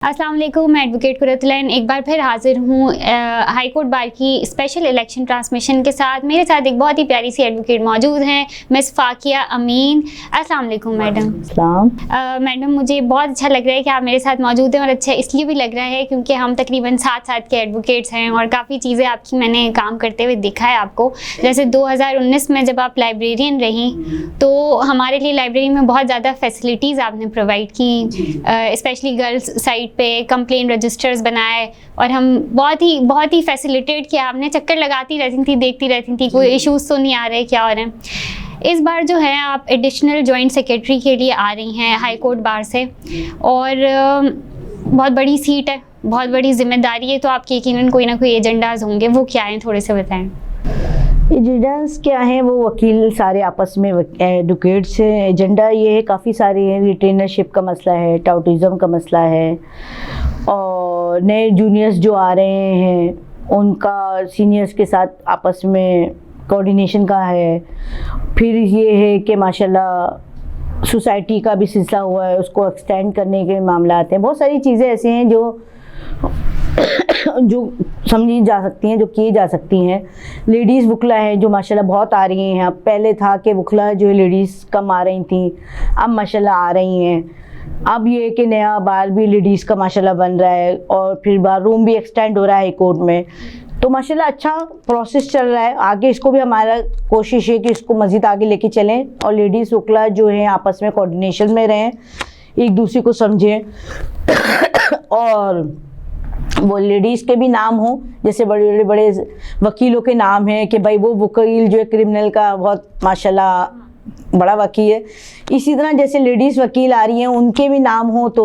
अस्सलाम वालेकुम, मैं एडवोकेट कुरतुलैन एक बार फिर हाजिर हूँ हाई कोर्ट बार की स्पेशल इलेक्शन ट्रांसमिशन के साथ। मेरे साथ एक बहुत ही प्यारी सी एडवोकेट मौजूद हैं, मिस फ़ाकिया अमीन। अस्सलाम वालेकुम मैडम। मैडम, मुझे बहुत अच्छा लग रहा है कि आप मेरे साथ मौजूद हैं और अच्छा इसलिए भी लग रहा है क्योंकि हम तकरीबन साथ के एडवोकेट्स हैं और काफ़ी चीज़ें आपकी मैंने काम करते हुए देखा है आपको। जैसे 2019 में जब आप लाइब्रेरियन रहीं तो हमारे लिए लाइब्रेरी में बहुत ज़्यादा फैसिलिटीज़ आपने प्रोवाइड की, स्पेशली गर्ल्स साइड पे कंप्लेन रजिस्टर्स बनाए और हम बहुत ही फैसिलिटेट किया। आपने चक्कर लगाती रहती थी, देखती रहती थी कोई इश्यूज तो नहीं आ रहे, क्या हो रहे हैं। इस बार जो है आप एडिशनल जॉइंट सेक्रेटरी के लिए आ रही हैं हाई कोर्ट बार से और बहुत बड़ी सीट है, बहुत बड़ी जिम्मेदारी है, तो आपके यकीनन कोई ना कोई एजेंडाज होंगे। वो क्या हैं, थोड़े से बताएं। एजेंडास क्या हैं? वो वकील सारे आपस में एडवोकेट्स हैं। एजेंडा ये है, काफ़ी सारे हैं। रिटेनरशिप का मसला है, टाउटिज़म का मसला है और नए जूनियर्स जो आ रहे हैं उनका सीनियर्स के साथ आपस में कोऑर्डिनेशन का है। फिर ये है कि माशाल्लाह सोसाइटी का भी सिलसिला हुआ है, उसको एक्सटेंड करने के मामला आते हैं। बहुत सारी चीज़ें ऐसी हैं जो समझी जा सकती हैं, जो की जा सकती हैं। लेडीज़ वकला हैं जो माशाल्लाह बहुत आ रही हैं। अब पहले था कि वकला जो लेडीज़ कम आ रही थी, अब माशाल्लाह आ रही हैं। अब ये कि नया बार भी लेडीज़ का माशाल्लाह बन रहा है और फिर बार रूम भी एक्सटेंड हो रहा है कोर्ट में। तो माशाल्लाह अच्छा प्रोसेस चल रहा है। आगे इसको भी हमारा कोशिश है कि इसको मज़ीद आगे लेके चलें और लेडीज़ वकला जो हैं आपस में कोऑर्डिनेशन में रहें, एक दूसरे को समझें और वो लेडीज़ के भी नाम हो, जैसे बड़े वकीलों के नाम हैं कि भाई वो वकील जो है क्रिमिनल का बहुत माशाल्लाह बड़ा वकील है। इसी तरह जैसे लेडीज़ वकील आ रही हैं उनके भी नाम हो तो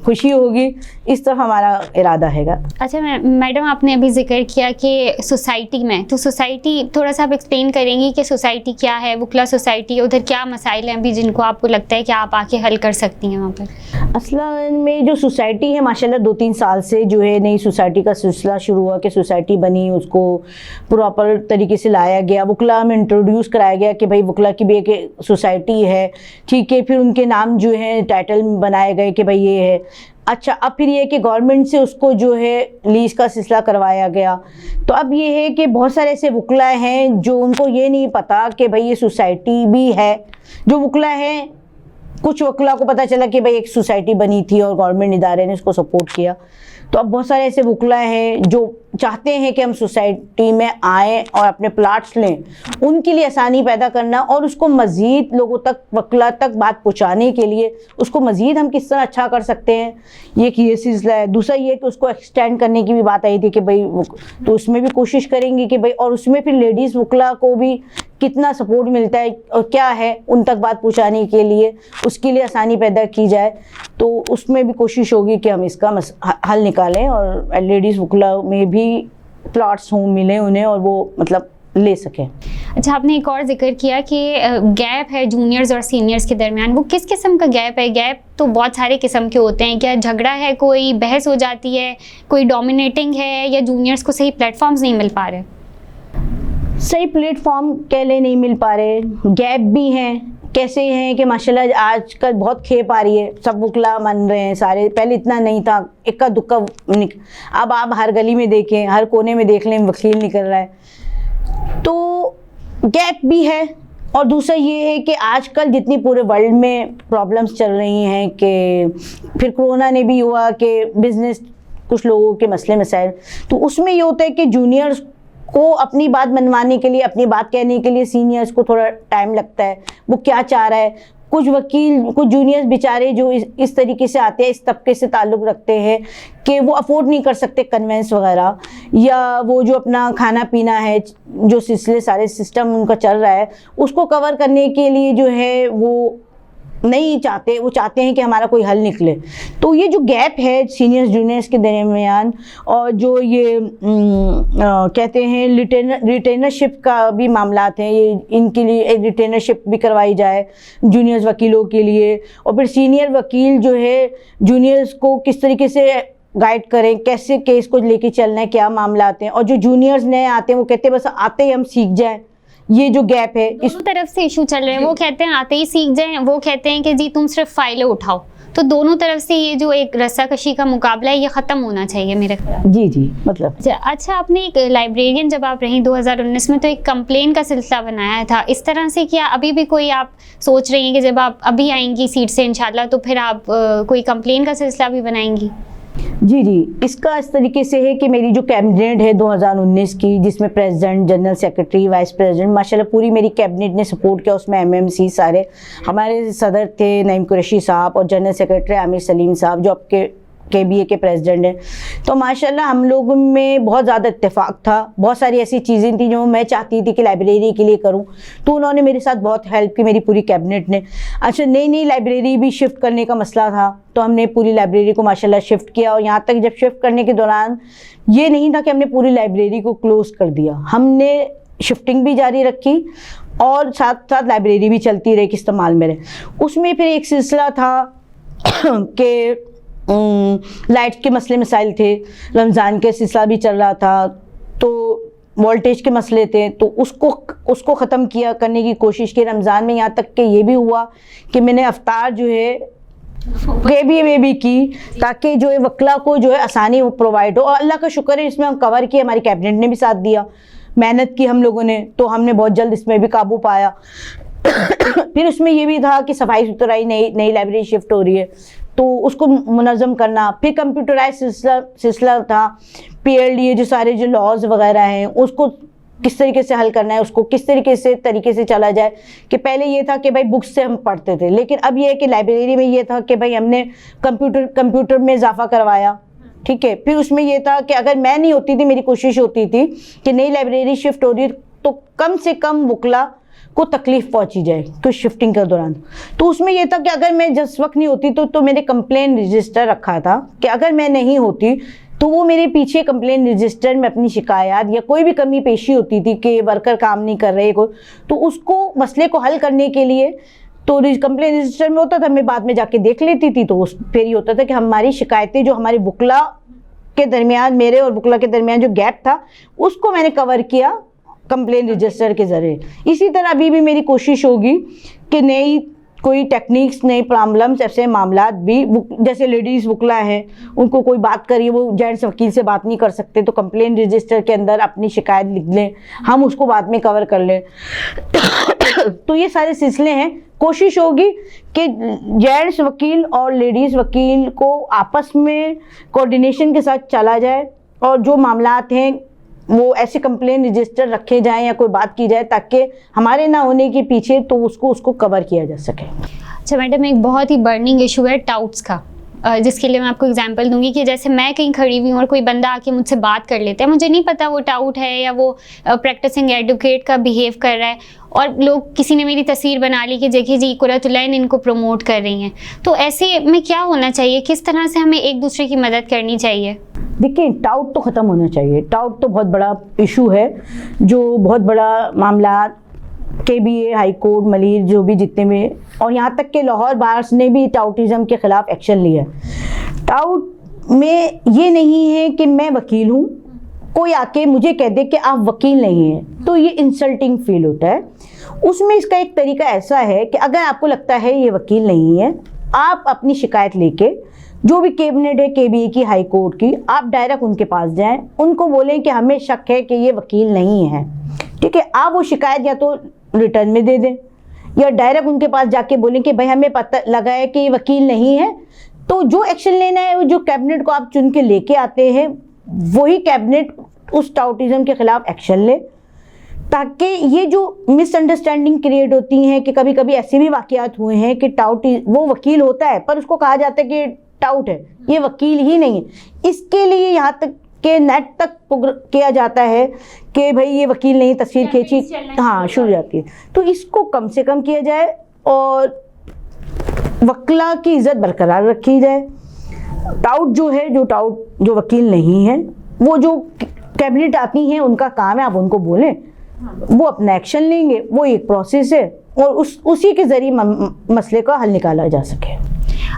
खुशी होगी। इस तरफ हमारा इरादा हैगा। अच्छा मैडम, आपने अभी जिक्र किया कि सोसाइटी में, तो सोसाइटी थोड़ा सा आप एक्सप्लेन करेंगी कि सोसाइटी क्या है, वकला सोसाइटी, उधर क्या मसाइल हैं अभी जिनको आपको लगता है कि आप आके हल कर सकती हैं वहाँ पर? असल में जो सोसाइटी है माशाल्लाह 2-3 साल से जो है नई सोसाइटी का सिलसिला शुरू हुआ कि सोसाइटी बनी, उसको प्रॉपर तरीके से लाया गया, वकला में इंट्रोड्यूस कराया गया कि भाई वकला की भी एक सोसाइटी है, ठीक है। फिर उनके नाम जो है टाइटल बनाए गए कि भाई ये है। अच्छा, अब फिर ये कि गवर्नमेंट से उसको जो है लीज का सिलसिला करवाया गया। तो अब ये है कि बहुत सारे ऐसे वकला हैं जो उनको ये नहीं पता कि भाई ये सोसाइटी भी है। जो वकला हैं, कुछ वकला को पता चला कि भाई एक सोसाइटी बनी थी और गवर्नमेंट इदारे ने उसको सपोर्ट किया। तो अब बहुत सारे ऐसे वकला हैं जो चाहते हैं कि हम सोसाइटी में आएँ और अपने प्लाट्स लें। उनके लिए आसानी पैदा करना और उसको मज़ीद लोगों तक, वकला तक बात पहुंचाने के लिए उसको मज़ीद हम किस तरह अच्छा कर सकते हैं, ये सिलसिला है। दूसरा ये कि उसको एक्सटेंड करने की भी बात आई थी कि भाई तो उसमें भी कोशिश करेंगे कि भाई, और उसमें फिर लेडीज़ वकला को भी कितना सपोर्ट मिलता है और क्या है उन तक बात पहुंचाने के लिए, उसके लिए आसानी पैदा की जाए। तो उसमें भी कोशिश होगी कि हम इसका हल निकालें और लेडीज़ वकला में भी प्लॉट्स हों, मिले उन्हें और वो मतलब ले सकें। अच्छा, आपने एक और जिक्र किया कि गैप है जूनियर्स और सीनियर्स के दरमियान। वो किस किस्म का गैप है? गैप तो बहुत सारे किस्म के होते हैं। क्या झगड़ा है, कोई बहस हो जाती है, कोई डोमिनेटिंग है, या जूनियर्स को सही प्लेटफॉर्म्स नहीं मिल पा रहे? सही प्लेटफॉर्म के लिए नहीं मिल पा रहे। गैप भी हैं, कैसे हैं कि माशाल्लाह आजकल बहुत खेप आ रही है, सब वकला मन रहे हैं सारे। पहले इतना नहीं था, इक्का दुक्का। अब आप हर गली में देखें, हर कोने में देख लें, वकील निकल रहा है। तो गैप भी है। और दूसरा ये है कि आजकल जितनी पूरे वर्ल्ड में प्रॉब्लम्स चल रही हैं कि फिर कोरोना ने भी हुआ कि बिज़नेस, कुछ लोगों के मसले मसाइल, तो उसमें ये होता है कि जूनियर्स को अपनी बात मनवाने के लिए, अपनी बात कहने के लिए सीनियर्स को थोड़ा टाइम लगता है। वो क्या चाह रहा है, कुछ वकील, कुछ जूनियर्स बेचारे जो इस तरीके से आते हैं, इस तबके से ताल्लुक़ रखते हैं कि वो अफोर्ड नहीं कर सकते कन्वेंस वगैरह, या वो जो अपना खाना पीना है, जो सिलसिले सारे सिस्टम उनका चल रहा है, उसको कवर करने के लिए जो है वो नहीं चाहते। वो चाहते हैं कि हमारा कोई हल निकले। तो ये जो गैप है सीनियर्स जूनियर्स के दरमियान, और जो ये कहते हैं रिटेनरशिप का भी मामलात हैं, ये इनके लिए रिटेनरशिप भी करवाई जाए जूनियर्स वकीलों के लिए। और फिर सीनियर वकील जो है जूनियर्स को किस तरीके से गाइड करें, कैसे केस को लेके चलना है, क्या मामला आते हैं। और जो जूनियर्स नए आते हैं वो कहते हैं बस आते ही हम सीख जाएं। ये जो गैप है, इस तरफ से इशू चल रहे हैं। वो कहते हैं आते ही सीख जाएं, वो कहते हैं कि जी तुम सिर्फ फाइलें उठाओ। तो दोनों तरफ से ये जो एक रस्साकशी का मुकाबला है ये ख़त्म होना चाहिए मेरे ख्याल। जी जी, मतलब अच्छा, आपने एक लाइब्रेरियन जब आप रही 2019 में तो एक कंप्लेन का सिलसिला बनाया था, इस तरह से क्या अभी भी कोई आप सोच रही हैं कि जब आप अभी आएंगी सीट से इंशाल्लाह तो फिर आप कोई कंप्लेन का सिलसिला भी बनाएंगी? जी जी, इसका इस तरीके से है कि मेरी जो कैबिनेट है 2019 की, जिसमें president, general secretary, vice president, माशाल्लाह पूरी मेरी कैबिनेट ने सपोर्ट किया। उसमें एमएमसी सारे हमारे सदर थे नईम कुरैशी साहब और जनरल सेक्रेटरी आमिर सलीम साहब जो आपके केबीए के प्रेसिडेंट हैं। तो माशाल्लाह हम लोगों में बहुत ज़्यादा इत्तेफाक था। बहुत सारी ऐसी चीज़ें थी जो मैं चाहती थी कि लाइब्रेरी के लिए करूं, तो उन्होंने मेरे साथ बहुत हेल्प की, मेरी पूरी कैबिनेट ने। अच्छा, नई नई लाइब्रेरी भी शिफ्ट करने का मसला था, तो हमने पूरी लाइब्रेरी को माशाल्लाह शिफ्ट किया। और यहाँ तक जब शिफ्ट करने के दौरान ये नहीं था कि हमने पूरी लाइब्रेरी को क्लोज़ कर दिया, हमने शिफ्टिंग भी जारी रखी और साथ साथ लाइब्रेरी भी चलती रही कि इस्तेमाल में रहे। उसमें फिर एक सिलसिला था कि लाइट के मसले मसाइल थे, रमज़ान के सिलसिला भी चल रहा था, तो वोल्टेज के मसले थे, तो उसको ख़त्म किया करने की कोशिश की रमज़ान में। यहाँ तक कि ये भी हुआ कि मैंने अफ्तार जो है केबीए में भी की, ताकि जो है वकला को जो है आसानी प्रोवाइड हो। और अल्लाह का शुक्र है इसमें हम कवर किए, हमारी कैबिनेट ने भी साथ दिया, मेहनत की हम लोगों ने, तो हमने बहुत जल्द इसमें भी काबू पाया। फिर उसमें ये भी था कि सफाई सुथराई, नई लाइब्रेरी शिफ्ट हो रही है तो उसको मुनज़्ज़म करना। फिर कंप्यूटराइज सिलसिला था, पीएलडी जो सारे जो लॉज वगैरह हैं उसको किस तरीके से हल करना है, उसको किस तरीके से चला जाए। कि पहले ये था कि भाई बुक्स से हम पढ़ते थे, लेकिन अब ये है कि लाइब्रेरी में ये था कि भाई हमने कंप्यूटर में इजाफा करवाया, ठीक है। फिर उसमें ये था कि अगर मैं नहीं होती थी, मेरी कोशिश होती थी कि नई लाइब्रेरी शिफ्ट हो रही है तो कम से कम वकला को तकलीफ़ पहुंची जाए तो शिफ्टिंग के दौरान। तो उसमें यह था कि अगर मैं जिस वक्त नहीं होती तो मैंने कंप्लेन रजिस्टर रखा था कि अगर मैं नहीं होती तो वो मेरे पीछे कंप्लेन रजिस्टर में अपनी शिकायत या कोई भी कमी पेशी होती थी कि वर्कर काम नहीं कर रहे कोई, तो उसको मसले को हल करने के लिए तो कंप्लेन रजिस्टर में होता था, मैं बाद में जाके देख लेती थी। तो उस फिर ये होता था कि हमारी शिकायतें जो हमारे वकला के दरमियान, मेरे और वकला के दरमियान जो गैप था उसको मैंने कवर किया कंप्लेन रजिस्टर के ज़रिए। इसी तरह अभी भी मेरी कोशिश होगी कि नई कोई टेक्निक्स, नए प्रॉब्लम्स, ऐसे मामलात भी, जैसे लेडीज़ वकला हैं उनको कोई बात करिए, वो जेंट्स वकील से बात नहीं कर सकते, तो कंप्लेन रजिस्टर के अंदर अपनी शिकायत लिख लें, हम उसको बाद में कवर कर लें। तो ये सारे सिलसिले हैं। कोशिश होगी कि जेंट्स वकील और लेडीज़ वकील को आपस में कोऑर्डिनेशन के साथ चला जाए और जो मामलात हैं वो ऐसे कंप्लेन रजिस्टर रखे जाएं या कोई बात की जाए ताकि हमारे ना होने के पीछे तो उसको कवर किया जा सके। अच्छा मैडम, एक बहुत ही बर्निंग इशू है टाउट्स का, जिसके लिए मैं आपको एग्जांपल दूंगी कि जैसे मैं कहीं खड़ी हुई हूँ और कोई बंदा आके मुझसे बात कर लेता है, मुझे नहीं पता वो टाउट है या वो प्रैक्टिसिंग एडवोकेट का बिहेव कर रहा है, और लोग किसी ने मेरी तस्वीर बना ली कि देखिए जी कुरतुलैन इनको प्रमोट कर रही हैं, तो ऐसे में क्या होना चाहिए, किस तरह से हमें एक दूसरे की मदद करनी चाहिए? देखिए, टाउट तो ख़त्म होना चाहिए। टाउट तो बहुत बड़ा इशू है, जो बहुत बड़ा मामला केबीए, हाई कोर्ट, मलीर, जो भी जितने में, और यहाँ तक कि लाहौर बार्स ने भी टाउटिज़म के ख़िलाफ़ एक्शन लिया। टाउट में ये नहीं है कि मैं वकील हूँ, कोई आके मुझे कह दे कि आप वकील नहीं हैं, तो ये इंसल्टिंग फील होता है। उसमें इसका एक तरीका ऐसा है कि अगर आपको लगता है ये वकील नहीं है, आप अपनी शिकायत लेके जो भी कैबिनेट है केबीए की, हाई कोर्ट की, आप डायरेक्ट उनके पास जाएं, उनको बोलें कि हमें शक है कि ये वकील नहीं है, ठीक है। आप वो शिकायत या तो रिटर्न में दे दें या डायरेक्ट उनके पास जाके बोलें कि भाई हमें पता लगा है कि ये वकील नहीं है, तो जो एक्शन लेना है, जो कैबिनेट को आप चुन के लेके आते हैं, वही कैबिनेट उस टाउटिज़म के ख़िलाफ़ एक्शन ले, ताकि ये जो मिसअंडरस्टैंडिंग क्रिएट होती हैं कि कभी कभी ऐसे भी वाक़यात हुए हैं कि टाउट वो वकील होता है पर उसको कहा जाता है कि टाउट है, ये वकील ही नहीं है। इसके लिए यहाँ तक के नेट तक किया जाता है कि भाई ये वकील नहीं, तस्वीर खींची, हाँ, शुरू जाती है। तो इसको कम से कम किया जाए और वकला की इज़्ज़त बरकरार रखी जाए। टाउट जो वकील नहीं है, वो जो कैबिनेट आती हैं उनका काम है, आप उनको बोलें, वो अपना एक्शन लेंगे, वो एक प्रोसेस है और उसी के ज़रिए मसले का हल निकाला जा सके।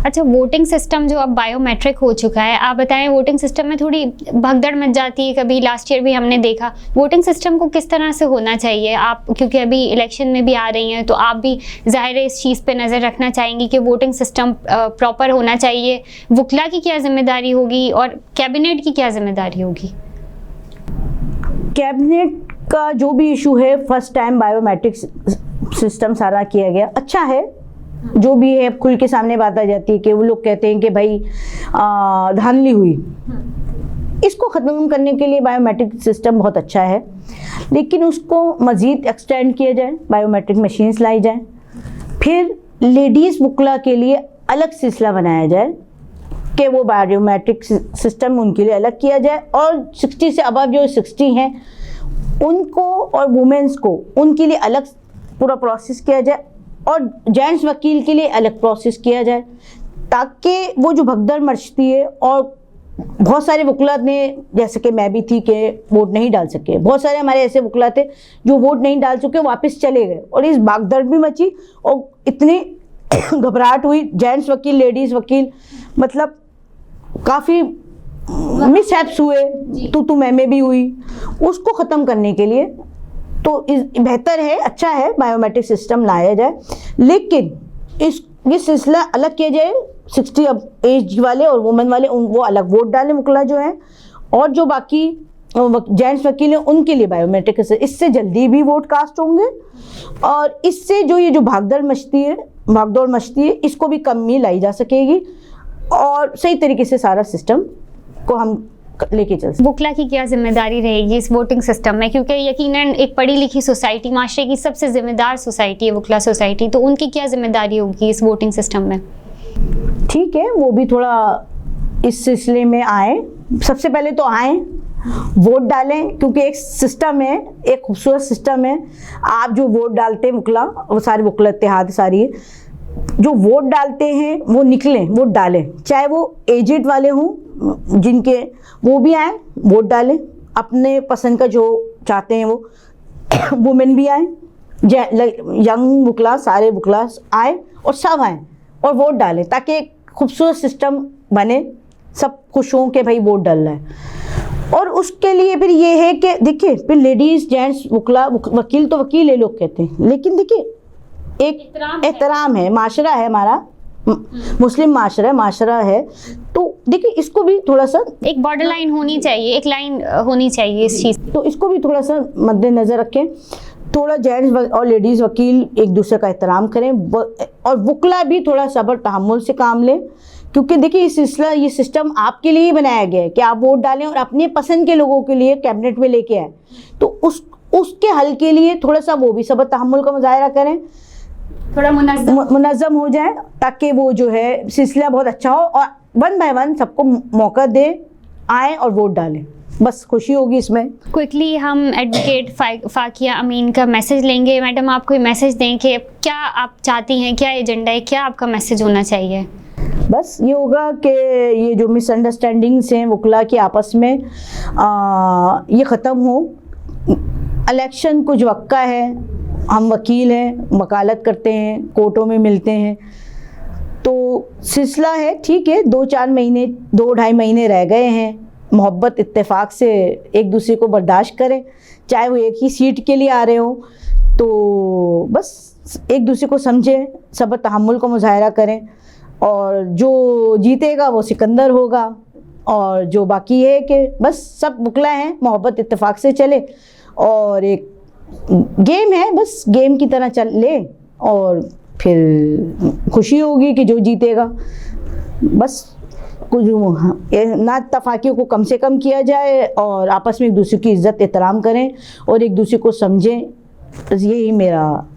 अच्छा, वोटिंग सिस्टम जो अब बायोमेट्रिक हो चुका है, आप बताएं वोटिंग सिस्टम में थोड़ी भगदड़ मच जाती है कभी, लास्ट ईयर भी हमने देखा। वोटिंग सिस्टम को किस तरह से होना चाहिए आप, क्योंकि अभी इलेक्शन में भी आ रही हैं तो आप भी ज़ाहिर है इस चीज़ पे नज़र रखना चाहेंगी कि वोटिंग सिस्टम प्रॉपर होना चाहिए। वकला की क्या जिम्मेदारी होगी और कैबिनेट की क्या जिम्मेदारी होगी? कैबिनेट का जो भी इशू है, फर्स्ट टाइम बायोमेट्रिक सिस्टम सारा किया गया, अच्छा है। जो भी है खुल के सामने बात आ जाती है कि वो लोग कहते हैं कि भाई धांधली हुई, इसको ख़त्म करने के लिए बायोमेट्रिक सिस्टम बहुत अच्छा है, लेकिन उसको मज़ीद एक्सटेंड किया जाए, बायोमेट्रिक मशीन्स लाई जाए, फिर लेडीज़ वकला के लिए अलग सिलसिला बनाया जाए कि वो बायोमेट्रिक सिस्टम उनके लिए अलग किया जाए, और 60 से अबव जो 60 हैं उनको और वुमेंस को उनके लिए अलग पूरा प्रोसेस किया जाए, और जेंट्स वकील के लिए अलग प्रोसेस किया जाए, ताकि वो जो भगदड़ मचती है, और बहुत सारे वकला ने, जैसे कि मैं भी थी, कि वोट नहीं डाल सके, बहुत सारे हमारे ऐसे वकला थे जो वोट नहीं डाल चुके, वापस चले गए, और इस भागदड़ भी मची और इतनी घबराहट हुई, जेंट्स वकील, लेडीज़ वकील, मतलब काफ़ी मिसहैप्स हुए, तू मैं भी हुई। उसको ख़त्म करने के लिए तो बेहतर है, अच्छा है बायोमेट्रिक सिस्टम लाया जाए, लेकिन ये सिलसिला अलग किया जाए। 60 अब एज वाले और वुमेन वाले वो अलग वोट डालें वकला जो है, और जो बाकी जेंट्स वकील हैं उनके लिए बायोमेट्रिक, इससे जल्दी भी वोट कास्ट होंगे, और इससे जो ये जो भागदौड़ मचती है इसको भी कमी लाई जा सकेगी, और सही तरीके से सारा सिस्टम को हम लेके चल सकते। वकला की क्या जिम्मेदारी रहेगी इस वोटिंग सिस्टम में, क्योंकि यकीनन एक पढ़ी लिखी सोसाइटी, माशरे की सबसे जिम्मेदार सोसाइटी है वकला सोसाइटी, तो उनकी क्या जिम्मेदारी होगी इस वोटिंग सिस्टम में? ठीक है, वो भी थोड़ा इस सिलसिले में आए, सबसे पहले तो आए, वोट डालें, क्योंकि एक सिस्टम है, एक खूबसूरत सिस्टम है। आप जो वोट डालते हैं वकला, वो सारे वकला इत्तेहाद सारी जो वोट डालते हैं वो निकलें, वोट डालें, चाहे वो एजेड वाले हों जिनके, वो भी आए वोट डालें, अपने पसंद का जो चाहते हैं वो, वुमेन भी आए, यंग वकला, सारे वकला आए और सब आए और वोट डालें, ताकि एक खूबसूरत सिस्टम बने, सब खुश हों कि भाई वोट डाल रहा है। और उसके लिए फिर ये है कि देखिए, फिर लेडीज़ जेंट्स वकला, वकील तो वकील है लोग कहते हैं, लेकिन देखिए एक एहतराम है, माशरा है हमारा, मुस्लिम माशरा है, तो देखिए इसको भी थोड़ा सा एक बॉर्डर लाइन होनी चाहिए, एक लाइन होनी चाहिए इस चीज़, तो इसको भी थोड़ा सा मद्देनज़र रखें, थोड़ा जेंट्स और लेडीज़ वकील एक दूसरे का एहतराम करें, और वकला भी थोड़ा सब्र तहम्मुल से काम लें, क्योंकि देखिए ये सिस्टम आपके लिए ही बनाया गया है कि आप वोट डालें और अपने पसंद के लोगों के लिए कैबिनेट में लेके आए, तो उसके हल के लिए थोड़ा सा वो भी सब्र तहम्मुल का मुजाहरा करें, थोड़ा मुनज़्ज़म हो जाए, ताकि वो जो है सिलसिला बहुत अच्छा हो, और 1 बाय 1 सबको मौका दे, आए और वोट डालें, बस खुशी होगी इसमें। क्विकली हम एडवोकेट फाकिया अमीन का मैसेज लेंगे। मैडम, आप कोई मैसेज दें कि क्या आप चाहती हैं, क्या एजेंडा है, क्या आपका मैसेज होना चाहिए? बस ये होगा कि ये जो मिसअंडरस्टैंडिंग्स हैं वकला के आपस में, ये ख़त्म हो। इलेक्शन कुछ वक्का है, हम वकील हैं, वकालत करते हैं, कोर्टों में मिलते हैं, तो सिलसिला है, ठीक है, 2-4 महीने, 2-2.5 महीने रह गए हैं, मोहब्बत इत्तेफाक से एक दूसरे को बर्दाश्त करें, चाहे वो एक ही सीट के लिए आ रहे हो, तो बस एक दूसरे को समझें, सब्र तहम्मुल का मुजाहरा करें, और जो जीतेगा वो सिकंदर होगा, और जो बाकी है कि बस सब वकला हैं, मोहब्बत इत्तेफाक से चले, और एक गेम है, बस गेम की तरह चल ले, और फिर खुशी होगी कि जो जीतेगा। बस कुछ ना तफाकियों को कम से कम किया जाए, और आपस में एक दूसरे की इज़्ज़त एहतराम करें, और एक दूसरे को समझें, तो यही मेरा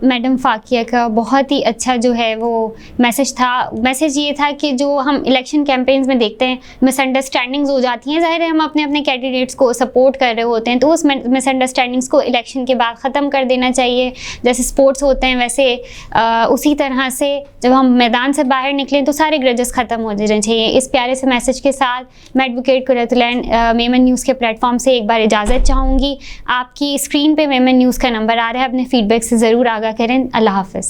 मैडम फाकिया का बहुत ही अच्छा जो है वो मैसेज था। मैसेज ये था कि जो हम इलेक्शन कैंपेन्स में देखते हैं मिसअंडरस्टैंडिंग्स हो जाती हैं, ज़ाहिर है हम अपने अपने कैंडिडेट्स को सपोर्ट कर रहे होते हैं, तो उस मिसअंडरस्टैंडिंग्स को इलेक्शन के बाद ख़त्म कर देना चाहिए। जैसे स्पोर्ट्स होते हैं वैसे उसी तरह से जब हम मैदान से बाहर निकलें तो सारे ग्रजेस ख़त्म हो जाने चाहिए। इस प्यारे से मैसेज के साथ मैं एडवोकेट कुर्रतुल-ऐन मेमन न्यूज़ के प्लेटफॉर्म से एक बार इजाज़त चाहूँगी। आपकी स्क्रीन पर मेमन न्यूज़ का नंबर आ रहा है, अपने फीडबैक से ज़रूर आगाह करें। अल्लाह हाफ़िज़।